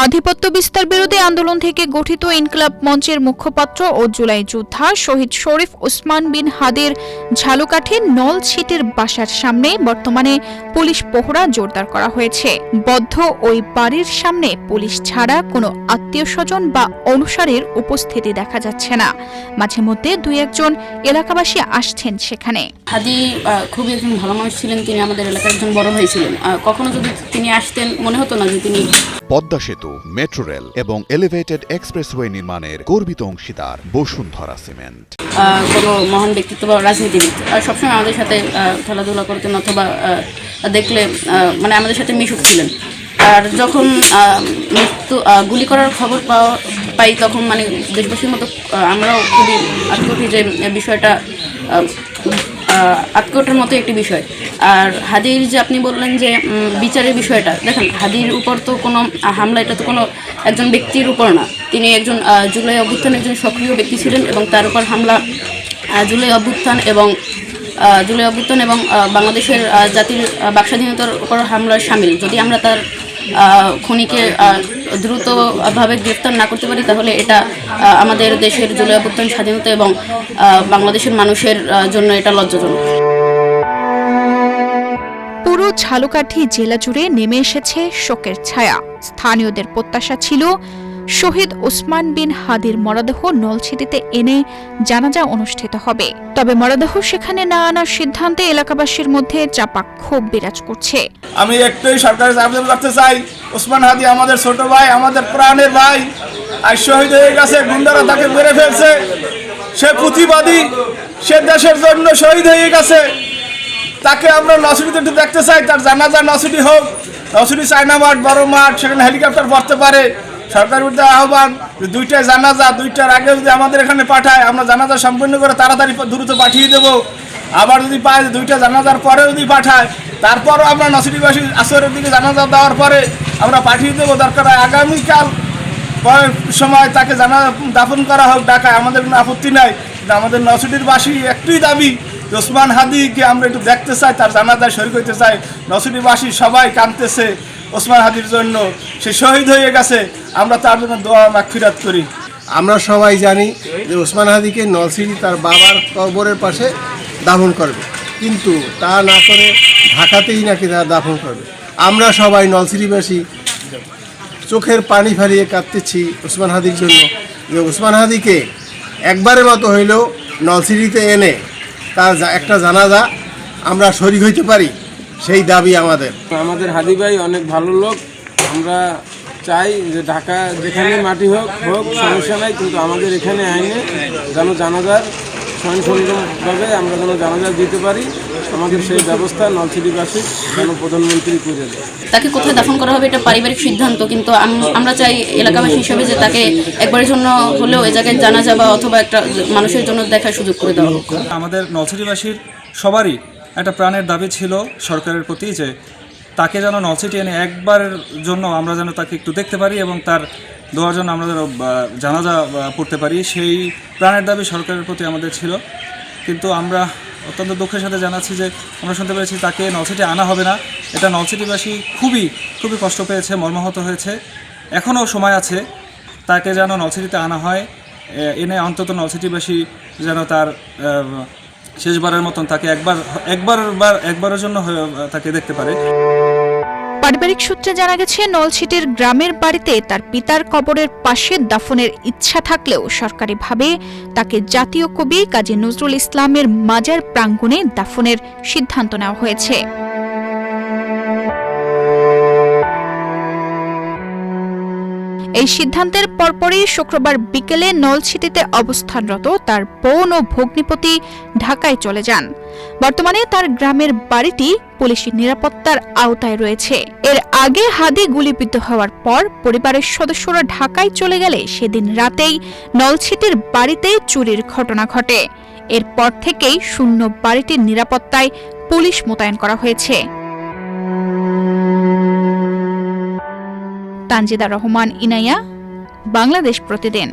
আধিপত্য বিস্তার বিরোধী আন্দোলন থেকে গঠিত ইনকিলাব মঞ্চের মুখপাত্র ও জুলাই যোদ্ধা শহীদ শরীফ ওসমান বিন হাদির ঝালকাঠির নলছিটির বাসার সামনে বর্তমানে পুলিশ পহরা জোরদার করা হয়েছে। বদ্ধ ওই বাড়ির সামনে পুলিশ ছাড়া কোনো আত্মীয়স্বজন বা অনুসারীর উপস্থিতি দেখা যাচ্ছে না। মাঝে মধ্যে দুই একজন এলাকাবাসী আসছেন সেখানে। হাদি খুবই একজন ভালো মানুষ ছিলেন, তিনি আমাদের এলাকার একজন বড় ভাই ছিলেন। কখনো যদি তিনি আসতেন মনে হতো না যে তিনি পদ্মা সেতু, মেট্রো রেল এবং এলিভেটেড এক্সপ্রেসওয়ে নির্মাণের গর্বিত অংশীদার বসুন্ধরা সিমেন্ট। কোনো মহান ব্যক্তিত্ব বা রাজনীতিবিদ সবসময় আমাদের সাথে খেলাধুলা করতেন অথবা দেখলে মানে আমাদের সাথে মিশুক ছিলেন। আর যখন মৃত্যু গুলি করার খবর পাই তখন মানে দেশবাসীর মতো আমরাও খুবই আত্মঘাতী যে বিষয়টা আত্মঘাতের মতো একটি বিষয়। আর হাদির যে আপনি বললেন যে বিচারের বিষয়টা, দেখেন হাদির উপর তো কোনো হামলা, এটা তো কোনো একজন ব্যক্তির উপর না। তিনি একজন জুলাই অভ্যুত্থানের একজন সক্রিয় ব্যক্তি ছিলেন এবং তার উপর হামলা জুলাই অভ্যুত্থান এবং বাংলাদেশের জাতির বাকস্বাধীনতার উপর হামলার শামিল। যদি আমরা তার খুনিকে দ্রুতভাবে গ্রেফতার না করতে পারি তাহলে এটা আমাদের দেশের জুলাই অভ্যুত্থান, স্বাধীনতা এবং বাংলাদেশের মানুষের জন্য এটা লজ্জাজনক। পুরো ঝালকাঠি জেলা জুড়ে নেমে এসেছে শোকের ছায়া। স্থানীয়দের প্রত্যাশা ছিল শহীদ ওসমান বিন হাদির মরদেহ নলছিটিতে এনে জানাজা অনুষ্ঠিত হবে। তবে মরদেহ সেখানে না আনার সিদ্ধান্তে এলাকাবাসীর মধ্যে চাপা ক্ষোভ বিরাজ করছে। আমি একটাই সরকারের আবেদন করতে চাই, ওসমান হাদি আমাদের ছোট ভাই, আমাদের প্রাণের ভাই, আর শহীদ হয়ে গেছে। গুন্ডারা তাকে মেরে ফেলছে। সে প্রতিবাদী, সে দেশের জন্য শহীদ হয়ে গেছে। তাকে আমরা নসিটিতে একটু দেখতে চাই। তার জানাজা নসিটি হোক, নসিটি চায়না মাঠ, বড় মাঠ, সেখানে হেলিকপ্টার পড়তে পারে। সরকারের বিরুদ্ধে আহ্বান, দুইটায় জানাজা, দুইটার আগে যদি আমাদের এখানে পাঠায় আমরা জানাজা সম্পূর্ণ করে তাড়াতাড়ি দ্রুত পাঠিয়ে দেবো। আবার যদি পায় দুইটা জানাজার পরে যদি পাঠায়, তারপরও আমরা নসিটিবাসী আসরের দিকে জানাজা দেওয়ার পরে আমরা পাঠিয়ে দেবো। দরকার আগামীকাল সময় তাকে দাফন করা হোক ঢাকায়, আমাদের কোনো আপত্তি নাই। আমাদের নসিটিবাসী একটুই দাবি, ওসমান হাদিকে আমরা একটু দেখতে চাই, তার জানাজায় শরীক হইতে চাই। নসিটিবাসী সবাই কাঁদতেছে ওসমান হাদির জন্য। সে শহীদ হয়ে গেছে, আমরা তার জন্য দোয়া মাগফিরাত করি। আমরা সবাই জানি যে ওসমান হাদিকে নলছিটি তার বাবার কবরের পাশে দাফন করবে, কিন্তু তা না করে ঢাকাতেই নাকি তারা দাফন করবে। আমরা সবাই নলছিটিবাসী চোখের পানি ফারিয়ে কাঁদতেছি ওসমান হাদির জন্য, যে ওসমান হাদিকে একবারের মতো হইলেও নলছিটিতে এনে তার একটা জানাজা আমরা শরীক হইতে পারি, সেই দাবি আমাদের। হাদি ভাই অনেক ভালো লোক। আমরা চাই যে ঢাকা যেখানে মাটি হোক সমস্যা নাই, কিন্তু আমাদের এখানে আইনে যেন জানাজার স্বয়ংসম্পূর্ণভাবে আমরা যেন জানাজা দিতে পারি, আমাদের সেই ব্যবস্থা নলছিটিবাসী যেন প্রধানমন্ত্রী করে দেয়। তাকে কোথায় দাফন করা হবে এটা পারিবারিক সিদ্ধান্ত, কিন্তু আমরা চাই এলাকাবাসী হিসেবে যে তাকে একবারের জন্য হলেও এ জায়গায় জানাজা বা অথবা একটা মানুষের জন্য দেখার সুযোগ করে দেওয়া হোক। আমাদের নলছিটিবাসীর সবারই একটা প্রাণের দাবি ছিল সরকারের প্রতি, যে তাকে যেন নলছিটি এনে একবারের জন্য আমরা যেন তাকে একটু দেখতে পারি এবং তার দোয়ার জন্য আমরা যেন জানাজা পড়তে পারি। সেই প্রাণের দাবি সরকারের প্রতি আমাদের ছিল। কিন্তু আমরা অত্যন্ত দুঃখের সাথে জানাচ্ছি যে আমরা শুনতে পেরেছি তাকে নলছিটি আনা হবে না। এটা নলছিটিবাসী খুবই কষ্ট পেয়েছে, মর্মাহত হয়েছে। এখনও সময় আছে, তাকে যেন নলছিটিতে আনা হয়, এনে অন্তত নলছিটিবাসী যেন তার শেষবারের মতন তাকে একবারের জন্য তাকে দেখতে পারে। পারিবারিক সূত্রে জানা গেছে, নলছিটির গ্রামের বাড়িতে তার পিতার কবরের পাশে দাফনের ইচ্ছা থাকলেও সরকারিভাবে তাকে জাতীয় কবি কাজী নজরুল ইসলামের মাজার প্রাঙ্গণে দাফনের সিদ্ধান্ত নেওয়া হয়েছে। এই সিদ্ধান্তের পরপরই শুক্রবার বিকেলে নলছিটিতে অবস্থানরত তার বোন ও ভগ্নিপতি ঢাকায় চলে যান। বর্তমানে তার গ্রামের বাড়িটি পুলিশি নিরাপত্তার আওতায় রয়েছে। এর আগে হাদি গুলিবিদ্ধ হওয়ার পর পরিবারের সদস্যরা ঢাকায় চলে গেলে সেদিন রাতেই নলছিটির বাড়িতে চুরির ঘটনা ঘটে। এরপর থেকেই শূন্য বাড়িটির নিরাপত্তায় পুলিশ মোতায়েন করা হয়েছে। তানজিদা রহমান, ইনায়া, বাংলাদেশ প্রতিদিন।